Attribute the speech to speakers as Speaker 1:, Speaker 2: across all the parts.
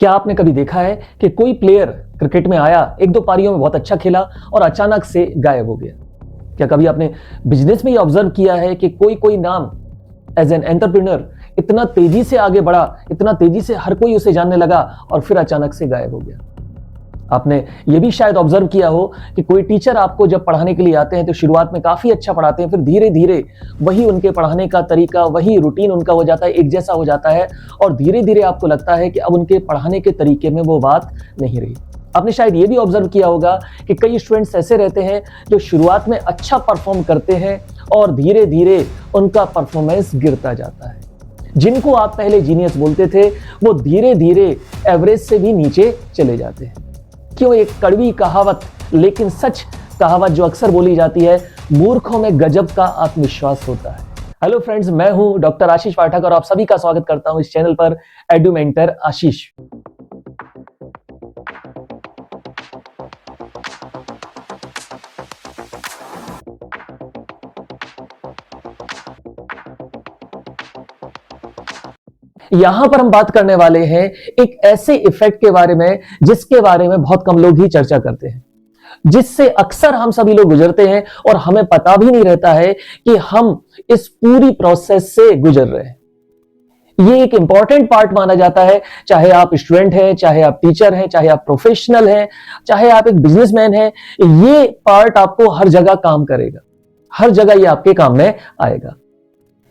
Speaker 1: क्या आपने कभी देखा है कि कोई प्लेयर क्रिकेट में आया, एक दो पारियों में बहुत अच्छा खेला और अचानक से गायब हो गया? क्या कभी आपने बिजनेस में ये ऑब्जर्व किया है कि कोई कोई नाम एज एन एंटरप्रेन्योर इतना तेजी से आगे बढ़ा, इतना तेजी से हर कोई उसे जानने लगा और फिर अचानक से गायब हो गया? आपने ये भी शायद ऑब्जर्व किया हो कि कोई टीचर आपको जब पढ़ाने के लिए आते हैं तो शुरुआत में काफी अच्छा पढ़ाते हैं, फिर धीरे धीरे वही उनके पढ़ाने का तरीका, वही रूटीन उनका हो जाता है, एक जैसा हो जाता है और धीरे धीरे आपको लगता है कि अब उनके पढ़ाने के तरीके में वो बात नहीं रही। आपने शायद ये भी ऑब्जर्व किया होगा कि कई स्टूडेंट्स ऐसे रहते हैं जो शुरुआत में अच्छा परफॉर्म करते हैं और धीरे धीरे उनका परफॉर्मेंस गिरता जाता है। जिनको आप पहले जीनियस बोलते थे वो धीरे धीरे एवरेज से भी नीचे चले जाते हैं। क्यों? एक कड़वी कहावत लेकिन सच कहावत जो अक्सर बोली जाती है, मूर्खों में गजब का आत्मविश्वास होता है। हेलो फ्रेंड्स, मैं हूं डॉक्टर आशीष पाठक और आप सभी का स्वागत करता हूं इस चैनल पर एडू मेंटर आशीष। यहां पर हम बात करने वाले हैं एक ऐसे इफेक्ट के बारे में जिसके बारे में बहुत कम लोग ही चर्चा करते हैं, जिससे अक्सर हम सभी लोग गुजरते हैं और हमें पता भी नहीं रहता है कि हम इस पूरी प्रोसेस से गुजर रहे हैं। ये एक इंपॉर्टेंट पार्ट माना जाता है, चाहे आप स्टूडेंट हैं, चाहे आप टीचर हैं, चाहे आप प्रोफेशनल हैं, चाहे आप एक बिजनेसमैन हैं। ये पार्ट आपको हर जगह काम करेगा, हर जगह ये आपके काम में आएगा।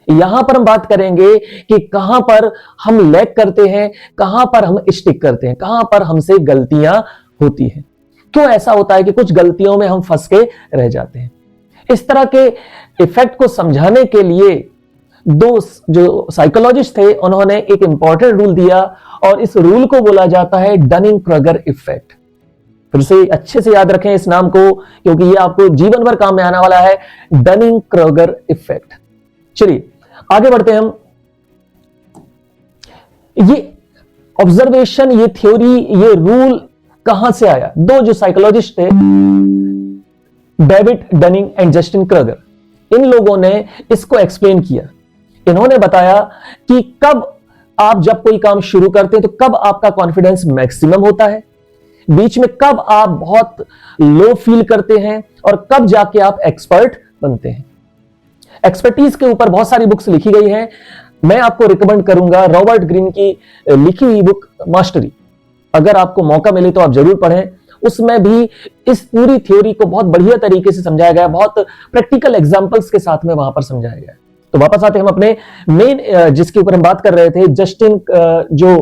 Speaker 1: यहां पर हम बात करेंगे कि कहां पर हम लैग करते हैं, कहां पर हम स्टिक करते हैं, कहां पर हमसे गलतियां होती हैं, क्यों ऐसा होता है कि कुछ गलतियों में हम फंस के रह जाते हैं। इस तरह के इफेक्ट को समझाने के लिए दो जो साइकोलॉजिस्ट थे उन्होंने एक इंपॉर्टेंट रूल दिया और इस रूल को बोला जाता है डनिंग-क्रूगर इफेक्ट। फिर से अच्छे से याद रखें इस नाम को, क्योंकि ये आपको जीवन भर काम में आने वाला है, डनिंग-क्रूगर इफेक्ट। चलिए आगे बढ़ते हैं हम। ये ऑब्जर्वेशन, ये थ्योरी, ये रूल कहां से आया? दो जो साइकोलॉजिस्ट थे, David Dunning and Justin Kruger, इन लोगों ने इसको एक्सप्लेन किया। इन्होंने बताया कि कब आप जब कोई काम शुरू करते हैं तो कब आपका कॉन्फिडेंस मैक्सिमम होता है, बीच में कब आप बहुत लो फील करते हैं और कब जाके आप एक्सपर्ट बनते हैं। एक्सपर्टीज के ऊपर बहुत सारी बुक्स लिखी गई हैं। मैं आपको रिकमेंड करूंगा रॉबर्ट ग्रीन की लिखी हुई बुक मास्टरी। अगर आपको मौका मिले तो आप जरूर पढ़ें। उसमें भी इस पूरी थ्योरी को बहुत बढ़िया तरीके से समझाया गया, बहुत प्रैक्टिकल एग्जांपल्स के साथ में वहां पर समझाया गया। तो वापस आते हैं हम अपने मेन जिसके ऊपर हम बात कर रहे थे, जस्टिन जो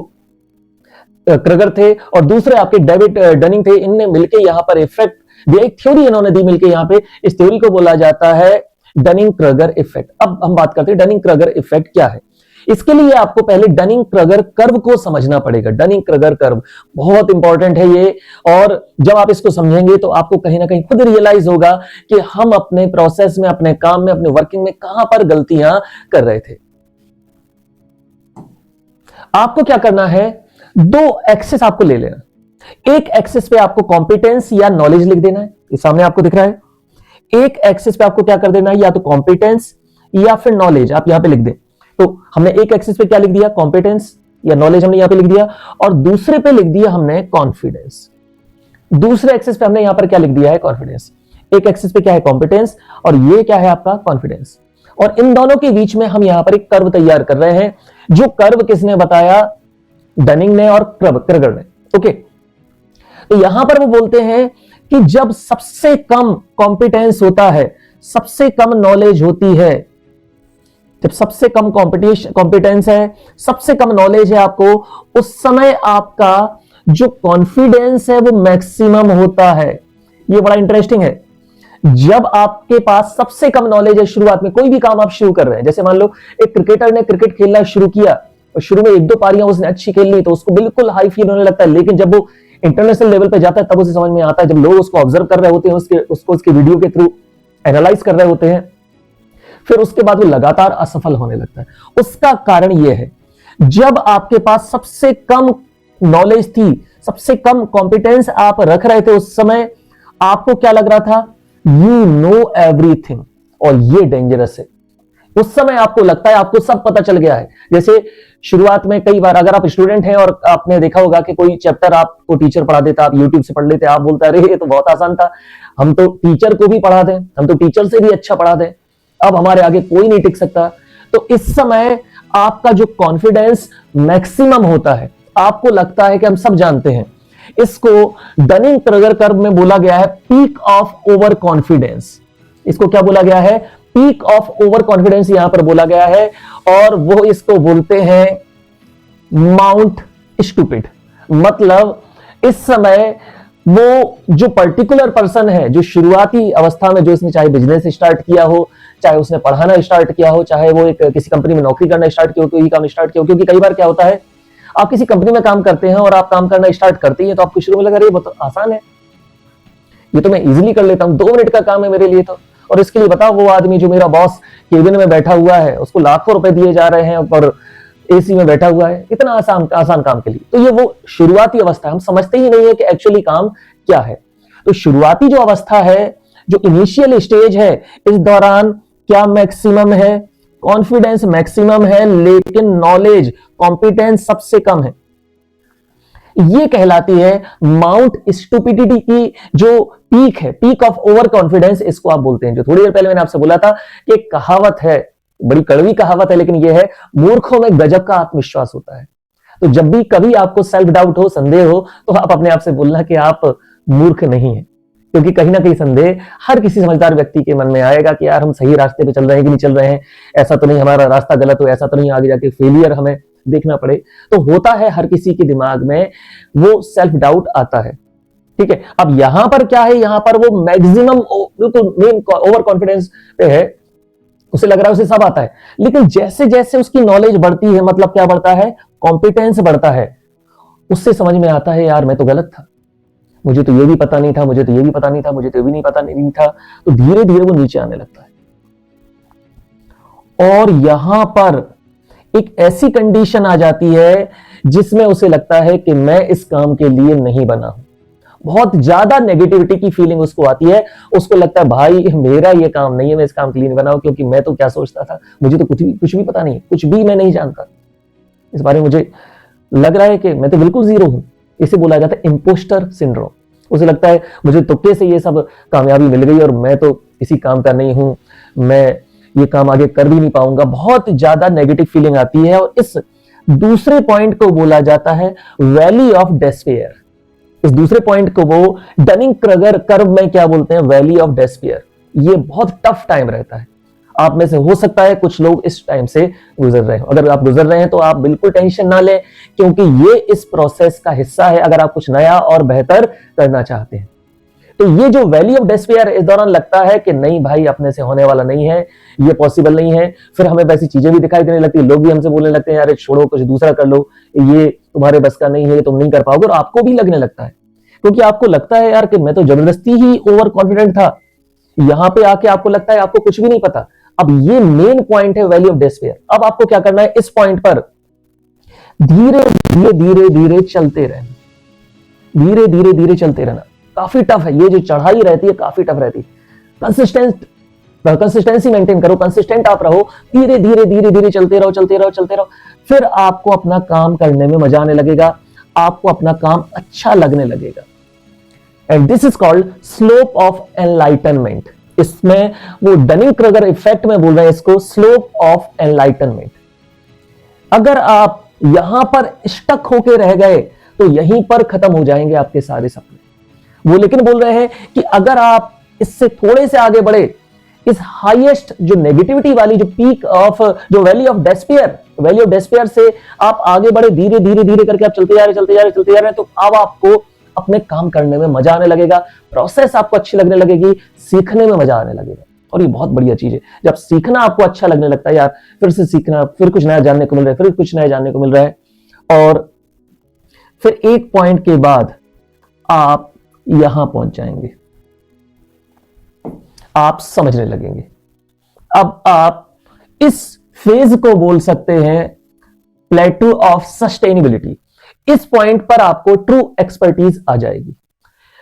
Speaker 1: क्रूगर थे और दूसरे आपके डेविड डनिंग थे। इनने मिलकर यहां पर इफेक्ट दिया, एक थ्योरी इन्होंने दी मिलकर। यहां पे इस थ्योरी को बोला जाता है डनिंग-क्रूगर इफेक्ट। अब हम बात करते हैं डनिंग-क्रूगर इफेक्ट क्या है। इसके लिए आपको पहले डनिंग-क्रूगर कर्व को समझना पड़ेगा। डनिंग-क्रूगर कर्व बहुत इंपॉर्टेंट है ये, और जब आप इसको समझेंगे तो आपको कहीं ना कहीं खुद रियलाइज होगा कि हम अपने प्रोसेस में, अपने काम में, अपने वर्किंग में कहां पर गलतियां कर रहे थे। आपको क्या करना है, दो एक्सेस आपको ले लेना। एक एक्सेस पे आपको कॉम्पिटेंस या नॉलेज लिख देना है, ये सामने आपको दिख रहा है। एक एक्सिस पे आपको क्या कर देना है, या तो कॉम्पिटेंस या फिर नॉलेज, आप यहां पे लिख दें। तो हमने एक एक्सिस पे क्या लिख दिया, कॉम्पिटेंस या नॉलेज हमने यहां पे लिख दिया, और दूसरे पे लिख दिया हमने कॉन्फिडेंस। दूसरे एक्सिस पे हमने यहां पर क्या लिख दिया है, कॉन्फिडेंस। एक एक्सिस पे क्या है, कॉम्पिटेंस, और ये क्या है आपका कॉन्फिडेंस। और इन दोनों के बीच में हम यहां पर एक कर्व तैयार कर रहे हैं, जो कर्व किसने बताया, डनिंग ने और क्रूगर ने। ओके, तो यहां पर वो बोलते हैं कि जब सबसे कम कॉम्पिटेंस होता है, सबसे कम नॉलेज होती है, जब सबसे कम कॉम्पिटेंस है, सबसे कम नॉलेज है आपको, उस समय आपका जो कॉन्फिडेंस है वो मैक्सिमम होता है। ये बड़ा इंटरेस्टिंग है। जब आपके पास सबसे कम नॉलेज है, शुरुआत में कोई भी काम आप शुरू कर रहे हैं, जैसे मान लो एक क्रिकेटर ने क्रिकेट खेलना शुरू किया और शुरू में एक दो पारियां उसने अच्छी खेल ली तो उसको बिल्कुल हाई फील होने लगता है, लेकिन जब वो इंटरनेशनल लेवल पे जाता है तब उसे समझ में आता है, जब लोग उसको ऑब्जर्व कर रहे होते हैं, उसके वीडियो के थ्रू एनालाइज कर रहे होते हैं, फिर उसके बाद वो लगातार असफल होने लगता है। उसका कारण यह है, जब आपके पास सबसे कम नॉलेज थी, सबसे कम कॉम्पिटेंस आप रख रहे थे, उस समय आपको क्या लग रहा था, यू नो एवरीथिंग, और ये डेंजरस है। उस समय आपको लगता है आपको सब पता चल गया है। जैसे शुरुआत में कई बार अगर आप स्टूडेंट हैं और आपने देखा होगा कि कोई चैप्टर आपको टीचर पढ़ा देता, आप यूट्यूब से पढ़ लेते, आप बोलते अरे ये तो बहुत आसान था, हम तो टीचर को भी पढ़ा दें, हम तो टीचर से भी अच्छा पढ़ा दें, अब हमारे आगे कोई नहीं टिक सकता। तो इस समय आपका जो कॉन्फिडेंस मैक्सिमम होता है, आपको लगता है कि हम सब जानते हैं, इसको डनिंग क्रगर कर्व में बोला गया है पीक ऑफ ओवर कॉन्फिडेंस। इसको क्या बोला गया है? पीक ऑफ ओवर कॉन्फिडेंस यहां पर बोला गया है, और वो इसको बोलते हैं माउंट स्टूपिड। मतलब इस समय वो जो पर्टिकुलर पर्सन है, जो शुरुआती अवस्था में, जो इसने चाहे बिजनेस स्टार्ट किया हो, चाहे उसने पढ़ाना स्टार्ट किया हो, चाहे वो एक किसी कंपनी में नौकरी करना स्टार्ट किया हो, कोई काम स्टार्ट किया हो, क्योंकि कई बार क्या होता है, आप किसी कंपनी में काम करते हैं और आप काम करना स्टार्ट करते हैं तो आपको शुरू में लगा रही बहुत आसान है, ये तो मैं इजीली कर लेता हूं, 2 मिनट का काम है मेरे लिए तो। और इसके लिए बताओ, वो आदमी जो मेरा बॉस केबिन में बैठा हुआ है, उसको लाखों रुपए दिए जा रहे हैं और एसी में बैठा हुआ है, इतना आसान काम के लिए। तो ये वो शुरुआती अवस्था है, हम समझते ही नहीं है कि एक्चुअली काम क्या है। तो शुरुआती जो अवस्था है, जो इनिशियल स्टेज है, इस दौरान क्या मैक्सिमम है? कॉन्फिडेंस मैक्सिमम है, लेकिन नॉलेज, कॉम्पिटेंस सबसे कम है। ये कहलाती है माउंट स्टूपिडिटी की जो पीक है, पीक ऑफ ओवर कॉन्फिडेंस इसको आप बोलते हैं। जो थोड़ी देर पहले मैंने आपसे बोला था कि एक कहावत है, बड़ी कड़वी कहावत है, लेकिन यह है, मूर्खों में गजब का आत्मविश्वास होता है। तो जब भी कभी आपको सेल्फ डाउट हो, संदेह हो, तो आप अपने आप से बोलना कि आप मूर्ख नहीं है, क्योंकि कहीं ना कहीं संदेह हर किसी समझदार व्यक्ति के मन में आएगा कि यार हम सही रास्ते पे चल रहे हैं कि नहीं चल रहे हैं, ऐसा तो नहीं हमारा रास्ता गलत हो, ऐसा तो नहीं आगे जाके फेलियर हमें देखना पड़े। तो होता है हर किसी के दिमाग में वो सेल्फ डाउट आता है, ठीक है। अब यहां पर क्या है, यहां पर वो मैक्सिमम बिल्कुल मेन ओवर कॉन्फिडेंस पे है, उसे लग रहा है उसे सब आता है, लेकिन जैसे जैसे उसकी नॉलेज बढ़ती है, मतलब क्या बढ़ता है? कॉम्पिटेंस बढ़ता है, उससे समझ में आता है यार मैं तो गलत था, मुझे तो ये भी पता नहीं था, मुझे तो ये भी पता नहीं था, मुझे तो ये भी नहीं पता नहीं था। तो धीरे धीरे वो नीचे आने लगता है, और यहां पर एक ऐसी कंडीशन आ जाती है जिसमें उसे लगता है कि मैं इस काम के लिए नहीं बना हूं। बहुत ज्यादा नेगेटिविटी की फीलिंग उसको आती है, उसको लगता है भाई मेरा ये काम नहीं है, मैं इस काम के लिए नहीं बना हूं, क्योंकि मैं तो क्या सोचता था, मुझे तो कुछ भी पता नहीं है, कुछ भी मैं नहीं जानता इस बारे में, मुझे लग रहा है कि मैं तो बिल्कुल जीरो हूं। इसे बोला जाता है इंपोस्टर सिंड्रोम। उसे लगता है मुझे तुक्के से ये सब कामयाबी मिल गई और मैं तो किसी काम का नहीं हूं, मैं ये काम आगे कर भी नहीं पाऊंगा। बहुत ज्यादा नेगेटिव फीलिंग आती है, और इस दूसरे पॉइंट को बोला जाता है वैली ऑफ डेस्पेयर। इस दूसरे पॉइंट को वो डनिंग क्रगर कर्व में क्या बोलते हैं? Valley of despair. ये बहुत टफ टाइम रहता है। आप में से हो सकता है कुछ लोग इस टाइम से गुजर रहे हो। अगर आप गुजर रहे हैं तो आप बिल्कुल टेंशन ना लें, क्योंकि ये इस प्रोसेस का हिस्सा है, अगर आप कुछ नया और बेहतर करना चाहते हैं। तो ये जो वैली ऑफ डेस्पेयर, इस दौरान लगता है कि नहीं भाई अपने से होने वाला नहीं है, ये पॉसिबल नहीं है। फिर हमें वैसी चीजें भी दिखाई देने लगती है, लोग भी हमसे बोलने लगते हैं यार छोड़ो, कुछ दूसरा कर लो, ये तुम्हारे बस का नहीं है, तुम नहीं कर पाओगे। और आपको भी लगने लगता है, क्योंकि आपको लगता है यार कि मैं तो जबरदस्ती ही ओवर कॉन्फिडेंट था, यहां पे आके आपको लगता है आपको कुछ भी नहीं पता। अब ये मेन पॉइंट है वैली ऑफ डेस्पेयर। अब आपको क्या करना है? इस पॉइंट पर धीरे धीरे धीरे धीरे चलते रहना, धीरे धीरे धीरे चलते रहना। काफी टफ है, ये जो चढ़ाई रहती है काफी टफ रहती है। कंसिस्टेंसी मेंटेन करो, कंसिस्टेंट आप रहो, धीरे धीरे धीरे धीरे चलते रहो, चलते रहो, चलते रहो। फिर आपको अपना काम करने में मजा आने लगेगा, आपको अपना काम अच्छा लगने लगेगा। And this is called slope of enlightenment. इसमें वो डनिंग क्रगर इफेक्ट में बोल रहे हैं इसको, स्लोप ऑफ एनलाइटनमेंट। अगर आप यहां पर स्टक होके रह गए तो यहीं पर खत्म हो जाएंगे आपके सारे सपने। वो लेकिन बोल रहे हैं कि अगर आप इससे थोड़े से आगे बढ़े, इस हाईएस्ट जो नेगेटिविटी वाली जो पीक ऑफ जो वैली ऑफ डेस्पेयर से आप आगे बढ़े, धीरे धीरे धीरे करके आप चलते जा रहे हैं, तो अब आपको अपने काम करने में मजा आने लगेगा, प्रोसेस आपको अच्छी लगने लगेगी, सीखने में मजा आने लगेगा। और ये बहुत बढ़िया चीज है, जब सीखना आपको अच्छा लगने लगता है, यार फिर से सीखना, फिर कुछ नया जानने को मिल रहा है, फिर कुछ नया जानने को मिल रहा है, और फिर एक पॉइंट के बाद आप यहां पहुंच जाएंगे, आप समझने लगेंगे। अब आप इस फेज को बोल सकते हैं प्लेटू ऑफ सस्टेनेबिलिटी। इस पॉइंट पर आपको ट्रू एक्सपर्टीज आ जाएगी।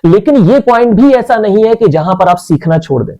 Speaker 1: लेकिन यह पॉइंट भी ऐसा नहीं है कि जहां पर आप सीखना छोड़ दें।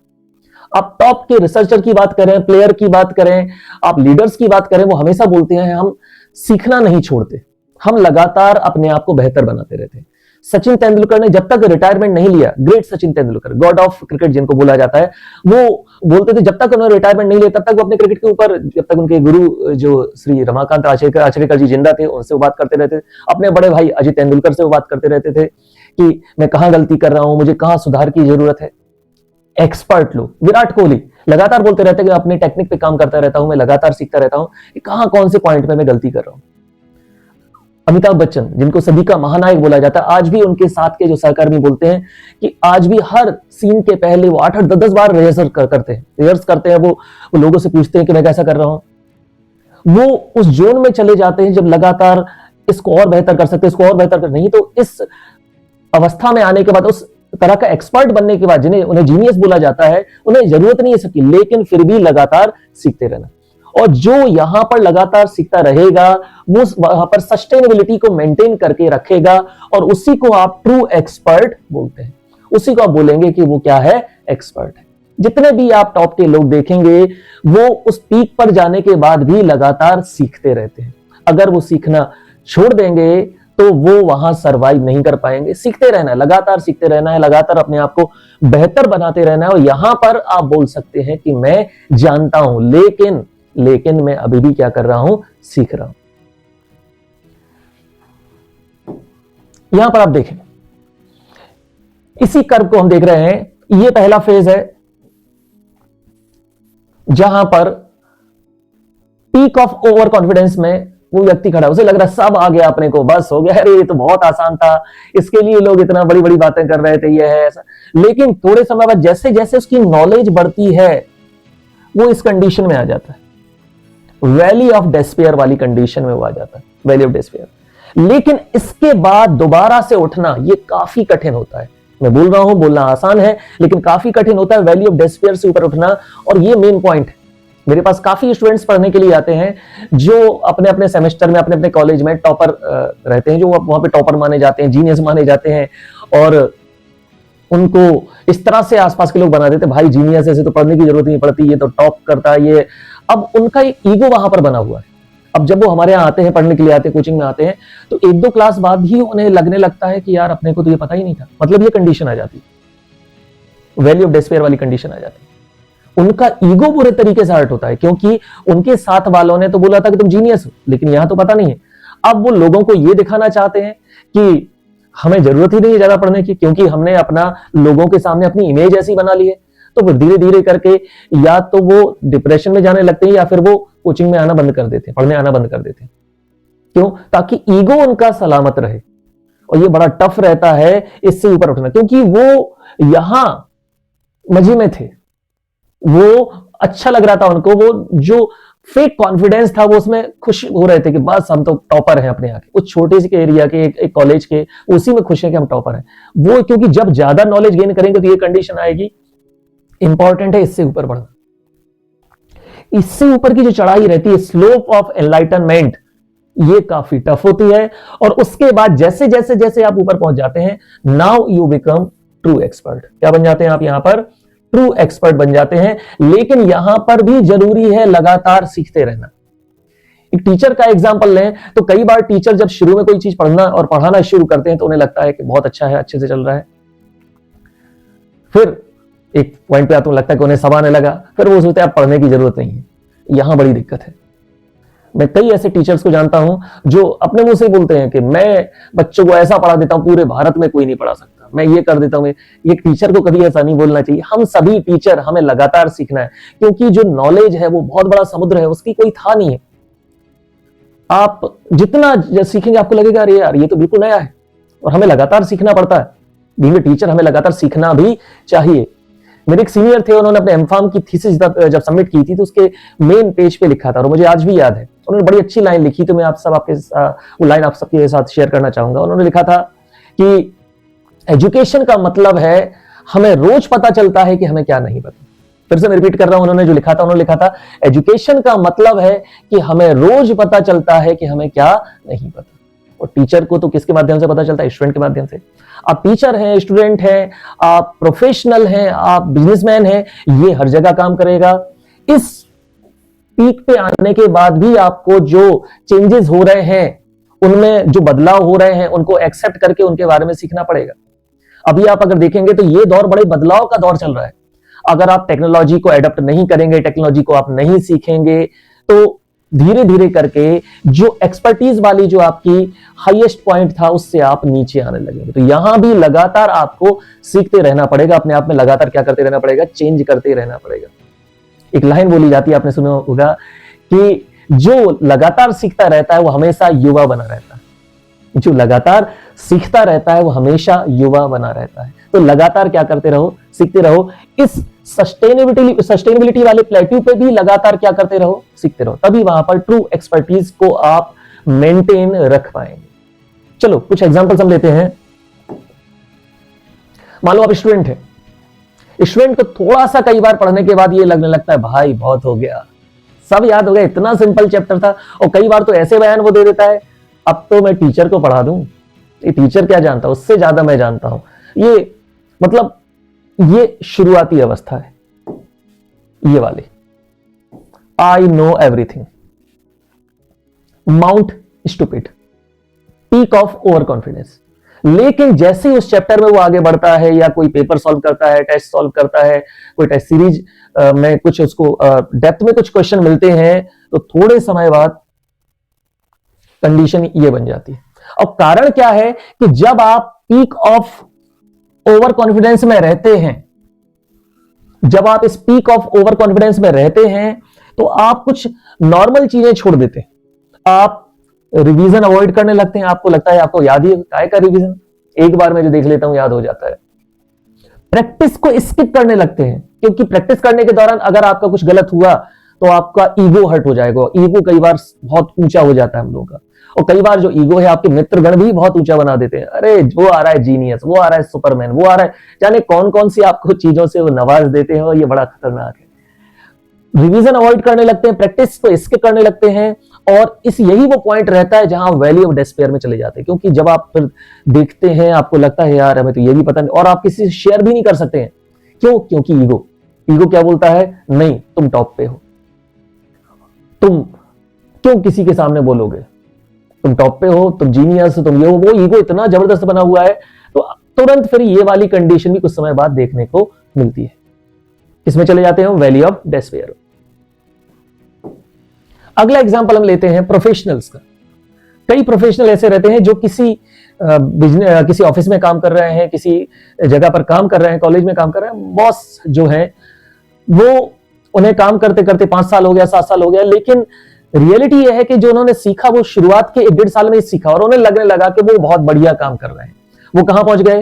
Speaker 1: आप टॉप के रिसर्चर की बात करें, प्लेयर की बात करें, आप लीडर्स की बात करें, वो हमेशा बोलते हैं हम सीखना नहीं छोड़ते, हम लगातार अपने आप को बेहतर बनाते रहते हैं। सचिन तेंदुलकर ने जब तक रिटायरमेंट नहीं लिया, great Sachin Tendulkar, God of cricket जिनको बोला जाता है, वो बोलते थे जब तक उन्होंने रिटायरमेंट नहीं लिया तब तक वो अपने क्रिकेट के ऊपर, जब तक उनके गुरु जो श्री रमाकांत आचरेकर जी जिंदा थे, उनसे वो बात करते रहते थे। अपने बड़े भाई अजय तेंदुलकर से वो बात करते रहते थे कि मैं कहां गलती कर रहा हूं, मुझे कहां सुधार की जरूरत है। एक्सपर्ट लोग, विराट कोहली लगातार बोलते रहते हैं कि अपने टेक्निक पे काम करता रहता हूं, मैं लगातार सीखता रहता हूं कि कहां कौन से पॉइंट पे मैं गलती कर रहा हूं। अमिताभ बच्चन जिनको सभी का महानायक बोला जाता है, आज भी उनके साथ के जो सहकर्मी बोलते हैं कि आज भी हर सीन के पहले वो 8-8 10-10 बार रिहर्सल करते हैं। वो लोगों से पूछते हैं कि मैं कैसा कर रहा हूं। वो उस जोन में चले जाते हैं जब लगातार इसको और बेहतर कर सकते हैं, इसको और बेहतर कर, नहीं तो इस अवस्था में आने के बाद, उस तरह का एक्सपर्ट बनने के बाद जिन्हें उन्हें जीनियस बोला जाता है, उन्हें जरूरत नहीं है सबकी, लेकिन फिर भी लगातार सीखते रहना। और जो यहां पर लगातार सीखता रहेगा वो वहां पर सस्टेनेबिलिटी को मेंटेन करके रखेगा, और उसी को आप ट्रू एक्सपर्ट बोलते हैं। उसी को आप बोलेंगे कि वो क्या है, एक्सपर्ट है। जितने भी आप टॉप के लोग देखेंगे वो उस पीक पर जाने के बाद भी लगातार सीखते रहते हैं। अगर वो सीखना छोड़ देंगे तो वो वहां सरवाइव नहीं कर पाएंगे। सीखते रहना है, लगातार सीखते रहना है, लगातार अपने आप को बेहतर बनाते रहना है। और यहां पर आप बोल सकते हैं कि मैं जानता हूं, लेकिन मैं अभी भी क्या कर रहा हूं, सीख रहा हूं। यहां पर आप देखें, इसी कर्व को हम देख रहे हैं। यह पहला फेज है जहां पर पीक ऑफ ओवर कॉन्फिडेंस में वो व्यक्ति खड़ा है, उसे लग रहा है सब आ गया, अपने को बस हो गया, अरे ये तो बहुत आसान था, इसके लिए लोग इतना बड़ी बड़ी बातें कर रहे थे, ये है ऐसा। लेकिन थोड़े समय बाद जैसे जैसे उसकी नॉलेज बढ़ती है वो इस कंडीशन में आ जाता है, वैली ऑफ डेस्पेयर वाली कंडीशन में वो आ जाता है, वैली ऑफ डेस्पेयर। लेकिन इसके बाद दोबारा से उठना ये काफी कठिन होता है। मैं बोल रहा हूं, बोलना आसान है लेकिन काफी कठिन होता है वैली ऑफ डेस्पेयर से ऊपर उठना। और ये मेन पॉइंट है। मेरे पास काफी स्टूडेंट्स पढ़ने के लिए आते हैं जो अपने अपने सेमेस्टर में, अपने अपने कॉलेज में टॉपर रहते हैं, जो वहां पे टॉपर माने जाते हैं, जीनियस माने जाते हैं, और उनको इस तरह से आसपास के लोग बना देते, भाई जीनियस ऐसे तो पढ़ने की जरूरत नहीं पड़ती, ये तो टॉप करता है ये। अब उनका एक ईगो वहां पर बना हुआ है। अब जब वो हमारे यहाँ आते हैं, पढ़ने के लिए आते हैं, कोचिंग में आते हैं, तो 1-2 क्लास बाद ही उन्हें लगने लगता है कि यार अपने को तो ये पता ही नहीं था। मतलब ये कंडीशन आ जाती है, वैल्यू ऑफ डिस्पेयर वाली कंडीशन आ जाती है। उनका ईगो बुरे तरीके से हर्ट होता है, क्योंकि उनके साथ वालों ने तो बोला था कि तुम जीनियस हो, लेकिन यहां तो पता नहीं है। अब वो लोगों को ये दिखाना चाहते हैं कि हमें जरूरत ही नहीं है ज्यादा पढ़ने की, क्योंकि हमने अपना लोगों के सामने अपनी इमेज ऐसी बना ली है। तो वो धीरे धीरे करके या तो वो डिप्रेशन में जाने लगते हैं या फिर वो कोचिंग में आना बंद कर देते हैं, पढ़ने आना बंद कर देते हैं। क्यों? ताकि ईगो उनका सलामत रहे। और ये बड़ा टफ रहता है इससे ऊपर उठना, क्योंकि वो यहां मजे में थे, वो अच्छा लग रहा था उनको, वो जो फेक कॉन्फिडेंस था वो उसमें खुश हो रहे थे कि बस हम तो टॉपर हैं अपने यहाँ के, उस छोटे से एरिया के एक कॉलेज के, उसी में खुश हैं कि हम टॉपर हैं वो। क्योंकि जब ज्यादा नॉलेज गेन करेंगे तो ये कंडीशन आएगी। इंपॉर्टेंट है इससे ऊपर बढ़ना। इससे ऊपर की जो चढ़ाई रहती है, स्लोप ऑफ एनलाइटनमेंट, ये काफी टफ होती है। और उसके बाद जैसे जैसे जैसे आप ऊपर पहुंच जाते हैं, now you become true expert. क्या बन जाते हैं आप? यहां पर ट्रू एक्सपर्ट बन जाते हैं। लेकिन यहां पर भी जरूरी है लगातार सीखते रहना। एक टीचर का एग्जांपल लें तो कई बार टीचर जब शुरू में कोई चीज पढ़ना और पढ़ाना शुरू करते हैं तो उन्हें लगता है कि बहुत अच्छा है, अच्छे से चल रहा है। फिर एक पॉइंट पे आते लगता है कि उन्हें सब आने लगा, फिर वो सोचते हैं अब पढ़ने की जरूरत नहीं है। यहां बड़ी दिक्कत है। मैं कई ऐसे टीचर्स को जानता हूं जो अपने मुंह से बोलते हैं कि मैं बच्चों को ऐसा पढ़ा देता हूं पूरे भारत में कोई नहीं पढ़ा सकता, मैं ये कर देता हूं। ये टीचर को कभी ऐसा नहीं बोलना चाहिए। हम सभी टीचर, हमें लगातार सीखना है, क्योंकि जो नॉलेज है वो बहुत बड़ा समुद्र है, उसकी कोई था नहीं है। आप जितना सीखेंगे आपको लगेगा अरे यार ये तो बिल्कुल नया है। और हमें लगातार सीखना पड़ता है। बीइंग टीचर हमें लगातार सीखना भी चाहिए। मेरे एक सीनियर थे, उन्होंने अपने एमफार्म की थीसिस जब सबमिट की थी तो उसके मेन पेज पे लिखा था, और मुझे आज भी याद है। उन्होंने बड़ी अच्छी लाइन लिखी, तो मैं वो लाइन आप सबके साथ शेयर करना चाहूंगा। उन्होंने लिखा था कि एजुकेशन का मतलब है हमें रोज पता चलता है कि हमें क्या नहीं पता। फिर से मैं रिपीट कर रहा हूं, उन्होंने जो लिखा था, उन्होंने लिखा था एजुकेशन का मतलब है कि हमें रोज पता चलता है कि हमें क्या नहीं पता। और टीचर को तो किसके माध्यम से पता चलता है? स्टूडेंट के माध्यम से। आप टीचर हैं, स्टूडेंट हैं, आप प्रोफेशनल हैं, आप बिजनेसमैन हैं, ये हर जगह काम करेगा। इस पीक पे आने के बाद भी आपको जो चेंजेस हो रहे हैं, उनमें जो बदलाव हो रहे हैं, उनको एक्सेप्ट करके उनके बारे में सीखना पड़ेगा। अभी आप अगर देखेंगे तो ये दौर बड़े बदलाव का दौर चल रहा है। अगर आप टेक्नोलॉजी को एडॉप्ट नहीं करेंगे, टेक्नोलॉजी को आप नहीं सीखेंगे, तो धीरे धीरे करके जो एक्सपर्टीज वाली जो आपकी हाईएस्ट पॉइंट था, उससे आप नीचे आने लगेंगे। तो यहां भी लगातार आपको सीखते रहना पड़ेगा, अपने आप में लगातार क्या करते रहना पड़ेगा, चेंज करते रहना पड़ेगा। एक लाइन बोली जाती है, आपने सुना होगा कि जो लगातार सीखता रहता है वो हमेशा युवा बना रहता है। जो लगातार सीखता रहता है वो हमेशा युवा बना रहता है। तो लगातार क्या करते रहो, सीखते रहो। इस सस्टेनेबिलिटी वाले प्लेट्यू पे भी लगातार क्या करते रहो, सीखते रहो, तभी वहां पर ट्रू एक्सपर्टीज को आप मेंटेन रख पाएंगे। चलो कुछ एग्जांपल्स हम लेते हैं। मान लो आप स्टूडेंट है, स्टूडेंट को थोड़ा सा कई बार पढ़ने के बाद ये लगने लगता है भाई बहुत हो गया, सब याद हो गया, इतना सिंपल चैप्टर था। और कई बार तो ऐसे बयान वो दे देता है, अब तो मैं टीचर को पढ़ा दूं, ये टीचर क्या जानता, उससे ज्यादा मैं जानता हूं। ये मतलब ये शुरुआती अवस्था है, ये वाले I know everything, mount stupid, peak of over confidence. लेकिन जैसे ही उस चैप्टर में वो आगे बढ़ता है, या कोई पेपर सॉल्व करता है, टेस्ट सॉल्व करता है, कोई टेस्ट सीरीज में कुछ उसको डेप्थ में कुछ क्वेश्चन मिलते हैं, तो थोड़े समय बाद कंडीशन ये बन जाती है। और कारण क्या है कि जब आप पीक ऑफ ओवर कॉन्फिडेंस में रहते हैं, जब आप इस पीक ऑफ ओवर कॉन्फिडेंस में रहते हैं, तो आप कुछ नॉर्मल चीजें छोड़ देते हैं। आप रिवीजन अवॉइड करने लगते हैं, आपको लगता है आपको याद ही काय का रिवीजन, एक बार मैं जो देख लेता हूं याद हो जाता है। प्रैक्टिस को स्किप करने लगते हैं, क्योंकि प्रैक्टिस करने के दौरान अगर आपका कुछ गलत हुआ तो आपका ईगो हर्ट हो जाएगा। ईगो कई बार बहुत ऊंचा हो जाता है हम लोगों का, और कई बार जो ईगो है आपके मित्रगण भी बहुत ऊंचा बना देते हैं। अरे वो आ रहा है जीनियस, वो आ रहा है सुपरमैन, वो आ रहा है, जाने कौन कौन सी आपको चीजों से वो नवाज देते हैं, और ये बड़ा खतरनाक है। रिवीजन अवॉइड करने लगते हैं, प्रैक्टिस को स्किप करने लगते हैं, और यही वो पॉइंट रहता है जहां वैली ऑफ डेस्पेयर में चले जाते हैं। क्योंकि जब आप फिर देखते हैं, आपको लगता है यार हमें तो ये भी पता नहीं, और आप किसी से शेयर भी नहीं कर सकते हैं। क्यों? क्योंकि ईगो क्या बोलता है, नहीं तुम टॉप पे हो, तुम क्यों किसी के सामने बोलोगे, तुम टॉप पे हो, तुम जीनियस हो, तुम ये हो। वो ईगो इतना जबरदस्त बना हुआ है, तो तुरंत फिर ये वाली कंडीशन भी कुछ समय बाद देखने को मिलती है। इसमें चले जाते हैं वैली ऑफ डेस्पेयर। अगला एग्जांपल हम लेते हैं प्रोफेशनल्स का। कई प्रोफेशनल ऐसे रहते हैं जो किसी बिजनेस, किसी ऑफिस में काम कर रहे हैं, किसी जगह पर काम कर रहे हैं, कॉलेज में काम कर रहे हैं। बॉस जो है वो उन्हें काम करते करते 5 साल हो गया, 7 साल हो गया, लेकिन रियलिटी यह है कि जो उन्होंने सीखा वो शुरुआत के 1-1.5 साल में ही सीखा, और उन्हें लगने लगा कि वो बहुत बढ़िया काम कर रहे हैं। वो कहां पहुंच गए,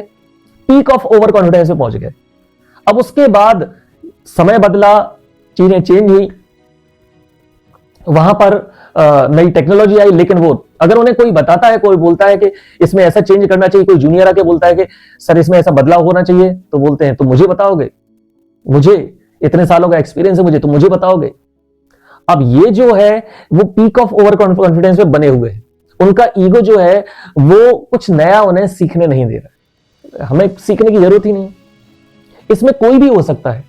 Speaker 1: पीक ऑफ ओवर कॉन्फिडेंस में पहुंच गए। अब उसके बाद समय बदला, चीजें चेंज हुई, वहां पर नई टेक्नोलॉजी आई, लेकिन वो अगर उन्हें कोई बताता है, कोई बोलता है कि इसमें ऐसा चेंज करना चाहिए, कोई जूनियर आके बोलता है कि सर इसमें ऐसा बदलाव होना चाहिए, तो बोलते हैं तुम मुझे बताओगे, मुझे इतने सालों का एक्सपीरियंस है मुझे, तुम मुझे बताओगे। अब ये जो है वो पीक ऑफ ओवर कॉन्फिडेंस में बने हुए हैं। उनका ईगो जो है वो कुछ नया उन्हें सीखने नहीं दे रहा। हमें सीखने की जरूरत ही नहीं। इसमें कोई भी हो सकता है,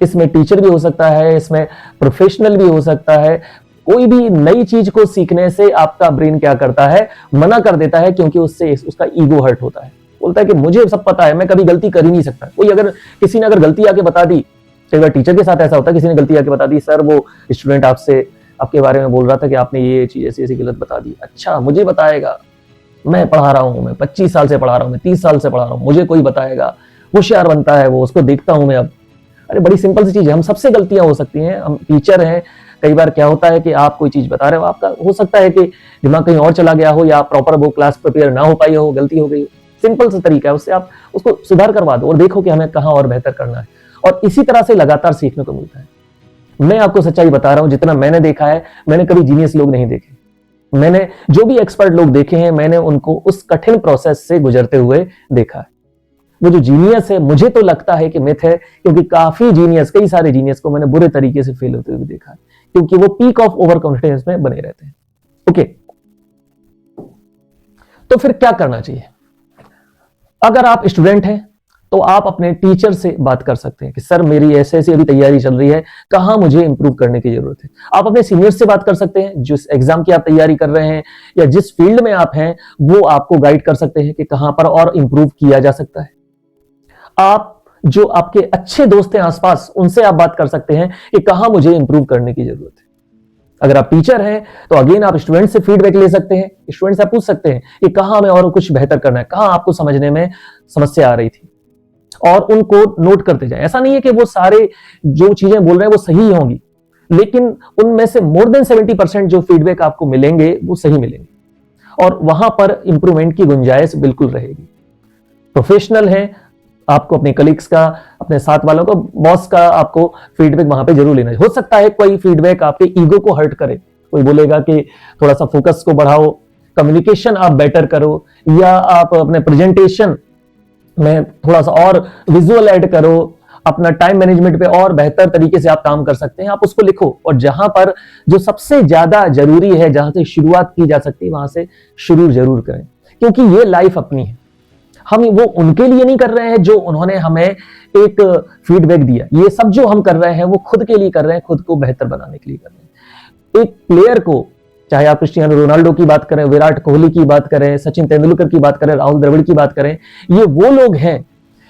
Speaker 1: इसमें टीचर भी हो सकता है, इसमें प्रोफेशनल भी हो सकता है। कोई भी नई चीज को सीखने से आपका ब्रेन क्या करता है, मना कर देता है, क्योंकि उससे उसका ईगो हर्ट होता है। बोलता है कि मुझे सब पता है, मैं कभी गलती कर ही नहीं सकता। कोई अगर किसी ने अगर गलती आके बता दी, कई बार टीचर के साथ ऐसा होता है, किसी ने गलती आके बता दी, सर वो स्टूडेंट आपसे आपके बारे में बोल रहा था कि आपने ये चीज ऐसी ऐसी गलत बता दी। अच्छा मुझे बताएगा, मैं पढ़ा रहा हूं, मैं 25 साल से पढ़ा रहा हूं, मैं 30 साल से पढ़ा रहा हूं, मुझे कोई बताएगा। होशियार बनता है वो, उसको देखता हूं मैं अब। अरे बड़ी सिंपल सी चीज है, हम सबसे गलतियां हो सकती हैं, हम टीचर हैं। कई बार क्या होता है कि आप कोई चीज बता रहे हो, आपका हो सकता है कि दिमाग कहीं और चला गया हो, या प्रॉपर वो क्लास प्रिपेयर ना हो पाई हो, गलती हो गई। सिंपल सा तरीका है, उससे आप उसको सुधार करवा दो और देखो कि हमें कहां और बेहतर करना है। और इसी तरह से लगातार सीखने को मिलता है। मैं आपको सच्चाई बता रहा हूं, जितना मैंने देखा है, मैंने कभी जीनियस लोग नहीं देखे। मैंने जो भी एक्सपर्ट लोग देखे हैं, मैंने उनको उस कठिन प्रोसेस से गुजरते हुए देखा है। वो जो जीनियस है, मुझे तो लगता है कि मिथ है, क्योंकि काफी जीनियस, कई सारे जीनियस को मैंने बुरे तरीके से फेल होते हुए देखा है, क्योंकि वो पीक ऑफ ओवर कॉन्फिडेंस में बने रहते हैं। ओके, तो फिर क्या करना चाहिए? अगर आप स्टूडेंट हैं तो आप अपने टीचर से बात कर सकते हैं कि सर मेरी ऐसे ऐसी अभी तैयारी चल रही है, कहाँ मुझे इंप्रूव करने की जरूरत है। आप अपने सीनियर से बात कर सकते हैं, जिस एग्जाम की आप तैयारी कर रहे हैं या जिस फील्ड में आप हैं वो आपको गाइड कर सकते हैं कि कहां पर और इंप्रूव किया जा सकता है। आप जो आपके अच्छे दोस्त हैं आसपास, उनसे आप बात कर सकते हैं कि कहां मुझे इंप्रूव करने की जरूरत है। अगर आप टीचर हैं तो अगेन आप स्टूडेंट से फीडबैक ले सकते हैं, स्टूडेंट से आप पूछ सकते हैं कि कहां हमें और कुछ बेहतर करना है, कहां आपको समझने में समस्या आ रही थी, और उनको नोट करते जाए। ऐसा नहीं है कि वो सारे जो चीजें बोल रहे हैं वो सही होंगी, लेकिन उनमें से मोर देन 70% जो फीडबैक आपको मिलेंगे वो सही मिलेंगे, और वहां पर इंप्रूवमेंट की गुंजाइश बिल्कुल रहेगी। प्रोफेशनल है, आपको अपने कलीग्स का, अपने साथ वालों का, बॉस का आपको फीडबैक वहां पे जरूर लेना है। हो सकता है कोई फीडबैक आपके ईगो को हर्ट करे, कोई बोलेगा कि थोड़ा सा फोकस को बढ़ाओ, कम्युनिकेशन आप बेटर करो, या आप अपने प्रेजेंटेशन में थोड़ा सा और विजुअल ऐड करो, अपना टाइम मैनेजमेंट पे और बेहतर तरीके से आप काम कर सकते हैं, आप उसको लिखो। और जहां पर जो सबसे ज्यादा जरूरी है, जहां से शुरुआत की जा सकती है, वहां से शुरू जरूर करें, क्योंकि ये लाइफ अपनी है। हम वो उनके लिए नहीं कर रहे हैं जो उन्होंने हमें एक फीडबैक दिया, ये सब जो हम कर रहे हैं वो खुद के लिए कर रहे हैं, खुद को बेहतर बनाने के लिए कर रहे हैं। एक प्लेयर को, चाहे आप क्रिस्टियानो रोनाल्डो की बात करें, विराट कोहली की बात करें, सचिन तेंदुलकर की बात करें, राहुल द्रविड़ की बात करें, ये वो लोग हैं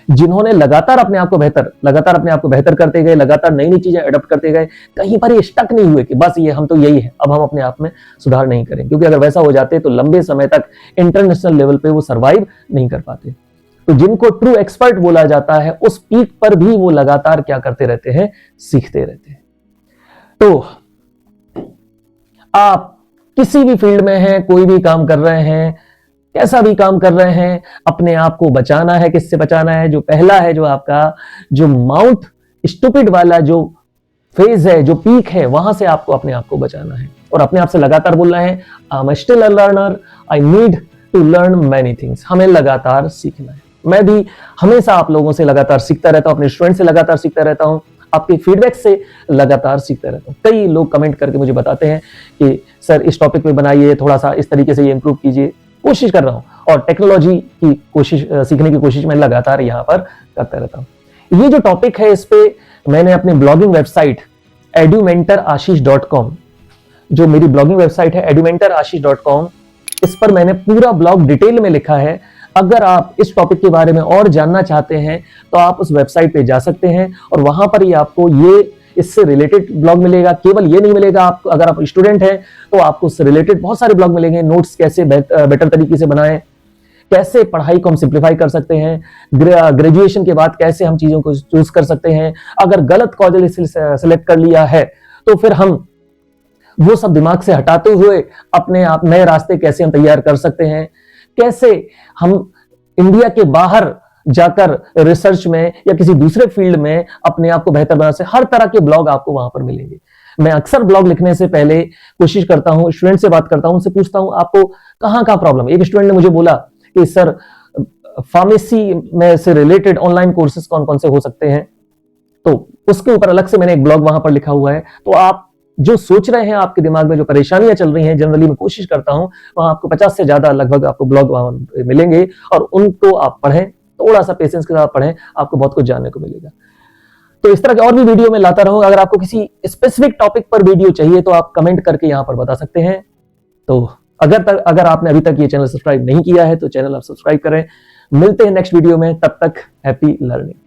Speaker 1: जिन्होंने लगातार अपने आप को बेहतर करते गए, लगातार नई नई चीजें अडॉप्ट करते गए। कहीं पर ये स्टक नहीं हुए कि बस ये हम तो यही है, अब हम अपने आप में सुधार नहीं करें, क्योंकि अगर वैसा हो जाते तो लंबे समय तक इंटरनेशनल लेवल पे वो सर्वाइव नहीं कर पाते। तो जिनको ट्रू एक्सपर्ट बोला जाता है, उस पीक पर भी वो लगातार क्या करते रहते हैं, सीखते रहते हैं। तो आप किसी भी फील्ड में हैं, कोई भी काम कर रहे हैं, कैसा भी काम कर रहे हैं, अपने आप को बचाना है। किससे बचाना है? जो पहला है, जो आपका जो माउथ स्टूपिड वाला जो फेज है, जो पीक है, वहां से आपको अपने आप को बचाना है, और अपने आप से लगातार बोलना है, I am still a learner, I need to learn many things. हमें लगातार सीखना है। मैं भी हमेशा आप लोगों से लगातार सीखता रहता हूं, अपने स्टूडेंट से लगातार सीखता रहता हूं, आपके फीडबैक से लगातार सीखता रहता हूं। कई लोग कमेंट करके मुझे बताते हैं कि सर इस टॉपिक पे बनाइए, थोड़ा सा इस तरीके से ये इंप्रूव कीजिए। कोशिश कर रहा हूं, और टेक्नोलॉजी की कोशिश, सीखने की कोशिश मैं लगातार यहां पर करता रहता हूं। ये जो टॉपिक है, इस पे मैंने अपनी ब्लॉगिंग वेबसाइट edumentorashish.com, जो मेरी ब्लॉगिंग वेबसाइट है edumentorashish.com, इस पर मैंने पूरा ब्लॉग डिटेल में लिखा है। अगर आप इस टॉपिक के बारे में और जानना चाहते हैं तो आप उस वेबसाइट पे जा सकते हैं, और वहां पर ही आपको ये इससे रिलेटेड ब्लॉग मिलेगा। केवल ये नहीं मिलेगा, आप अगर आप स्टूडेंट हैं तो आपको उससे रिलेटेड बहुत सारे ब्लॉग मिलेंगे। नोट्स कैसे बेटर तरीके से बनाएं, कैसे पढ़ाई को हम सिंप्लीफाई कर सकते हैं, ग्रेजुएशन के बाद कैसे हम चीजों को चूज कर सकते हैं, अगर गलत कॉलेज सिलेक्ट कर लिया है तो फिर हम वो सब दिमाग से हटाते हुए अपने आप नए रास्ते कैसे हम तैयार कर सकते हैं, कैसे हम इंडिया के बाहर जाकर रिसर्च में या किसी दूसरे फील्ड में अपने आप को बेहतर बना सकते। हर तरह के ब्लॉग आपको वहां पर मिलेंगे। मैं अक्सर ब्लॉग लिखने से पहले कोशिश करता हूं, स्टूडेंट से बात करता हूं, उनसे पूछता हूं आपको कहां का प्रॉब्लम है। एक स्टूडेंट ने मुझे बोला कि सर फार्मेसी में से रिलेटेड ऑनलाइन कोर्सेज कौन कौन से हो सकते हैं, तो उसके ऊपर अलग से मैंने एक ब्लॉग वहां पर लिखा हुआ है। तो आप जो सोच रहे हैं, आपके दिमाग में जो परेशानियां चल रही हैं, जनरली मैं कोशिश करता हूं वहां आपको 50 से ज्यादा लगभग आपको ब्लॉग वहां मिलेंगे, और उनको आप पढ़ें, थोड़ा सा पेशेंस के साथ पढ़ें, आपको बहुत कुछ जानने को मिलेगा। तो इस तरह के और भी वीडियो मैं लाता रहूंगा। अगर आपको किसी स्पेसिफिक टॉपिक पर वीडियो चाहिए तो आप कमेंट करके यहां पर बता सकते हैं। तो अगर आपने अभी तक ये चैनल सब्सक्राइब नहीं किया है तो चैनल आप सब्सक्राइब करें। मिलते हैं नेक्स्ट वीडियो में, तब तक हैप्पी लर्निंग।